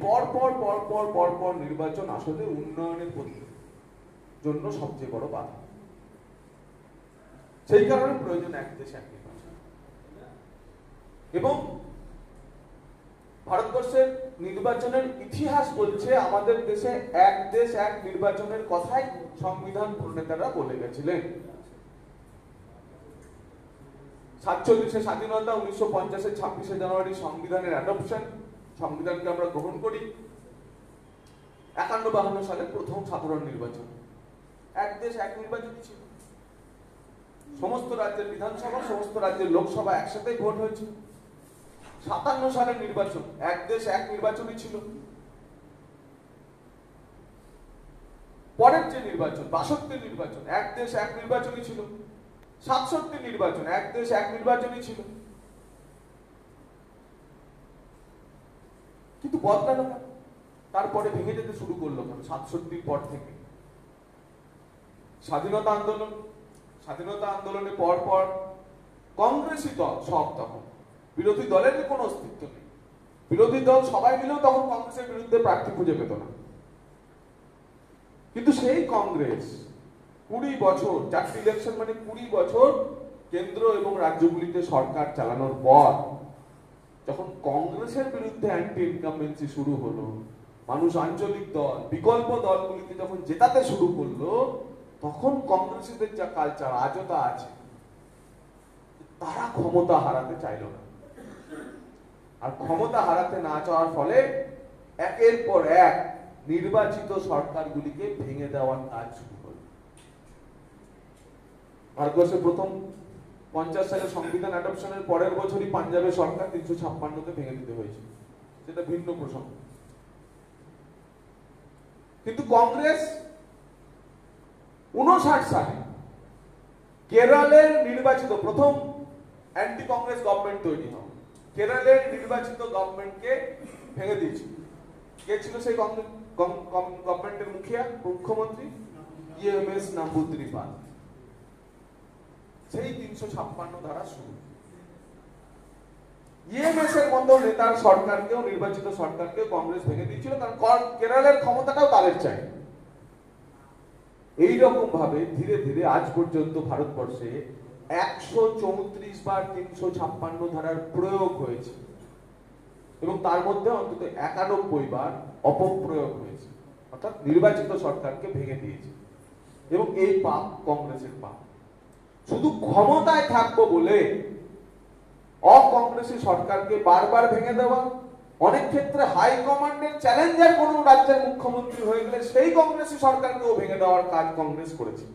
পর নির্বাচন আসলে উন্নয়নের জন্য সবচেয়ে বড় বাধা। সেই কারণে প্রয়োজন এক দেশ এক নির্বাচন। এবং ভারতবর্ষের নির্বাচনের ইতিহাস বলছে আমাদের দেশে এক দেশ এক নির্বাচনের কথাই সংবিধান প্রণেতারা বলে গেছিলেন। 47-এ স্বাধীনতা, 1950-এ 26শে জানুয়ারি সংবিধানের অ্যাডপশন, সংবিধানকে আমরা গ্রহণ করি। 51-52 সালে প্রথম সাধারণ নির্বাচন, এক দেশ এক নির্বাচন ছিল। সমস্ত রাজ্যের বিধানসভা, সমস্ত রাজ্যের লোকসভা একসাথেই ভোট হয়েছে। 57 সালের নির্বাচন, এক দেশ এক নির্বাচনই ছিল। পরের যে নির্বাচন 62 নির্বাচন, এক দেশ এক নির্বাচনই ছিল। 67 নির্বাচন, এক দেশ এক নির্বাচনই ছিল। কিন্তু বদলালো না, তারপরে ভেঙে যেতে শুরু করলো কেন? 67 পর থেকে স্বাধীনতা আন্দোলনের পর কংগ্রেসই দল সব, তখন বিরোধী দলের কোনো অস্তিত্ব নেই। বিরোধী দল সবাই মিলেও তখন কংগ্রেসের বিরুদ্ধে প্রার্থী খুঁজে পেত না। কিন্তু সেই কংগ্রেস 20 বছর, 4টি ইলেকশন মানে 20 বছর কেন্দ্র এবং রাজ্যগুলিতে সরকার চালানোর পর যখন কংগ্রেসের বিরুদ্ধে অ্যান্টি ইনকামবেন্সি শুরু হলো, মানুষ আঞ্চলিক দল, বিকল্প দলগুলিকে যখন জেতাতে শুরু করলো, তখন কংগ্রেসীদের যা কালচার আজও তা আছে, তারা ক্ষমতা হারাতে চাইল না। আর ক্ষমতা হারাতে না চাওয়ার ফলে একের পর এক নির্বাচিত সরকারগুলিকে ভেঙে দেওয়ার কাজ শুরু হলো। ভারতবর্ষে প্রথম 50 সালে সংবিধান অ্যাডপশনের পরের বছরই পাঞ্জাবের সরকার 356-তে ভেঙে দিতে হয়েছে, সেটা ভিন্ন প্রসঙ্গ। কিন্তু কংগ্রেস 59 সালে কেরলের নির্বাচিত প্রথম অ্যান্টি কংগ্রেস গভর্নমেন্ট তৈরি হয়, কেরলের নির্বাচিত গভর্নমেন্টকে ভেঙে দিয়েছিল। কে ছিল সেই গভর্নমেন্টের মুখ্যমন্ত্রী? EMS নাম্বুদ্রিপাল। সেই 356 ধারা শুরু। EMS এর মতো নেতার সরকারকেও, নির্বাচিত সরকারকেও কংগ্রেস ভেঙে দিয়েছিল, কারণ কেরলের ক্ষমতাটাও তাদের চাই। এইরকম ভাবে ধীরে ধীরে আজ পর্যন্ত ভারতবর্ষে 134 বার 356 ধারার প্রয়োগ হয়েছে এবং তার মধ্যে অন্তত 91 বার অপপ্রয়োগ হয়েছে, অর্থাৎ নির্বাচিত সরকারকে ভেঙে দিয়েছে। এবং এই পাপ কংগ্রেসের পাপ। শুধু ক্ষমতায় থাকবো বলে অকংগ্রেসী সরকারকে বারবার ভেঙে দেওয়া, অনেক ক্ষেত্রে হাই কমান্ডের চ্যালেঞ্জার কোন রাজ্যের মুখ্যমন্ত্রী হয়ে গেলে সেই কংগ্রেসী সরকারকেও ভেঙে দেওয়ার কাজ কংগ্রেস করেছে।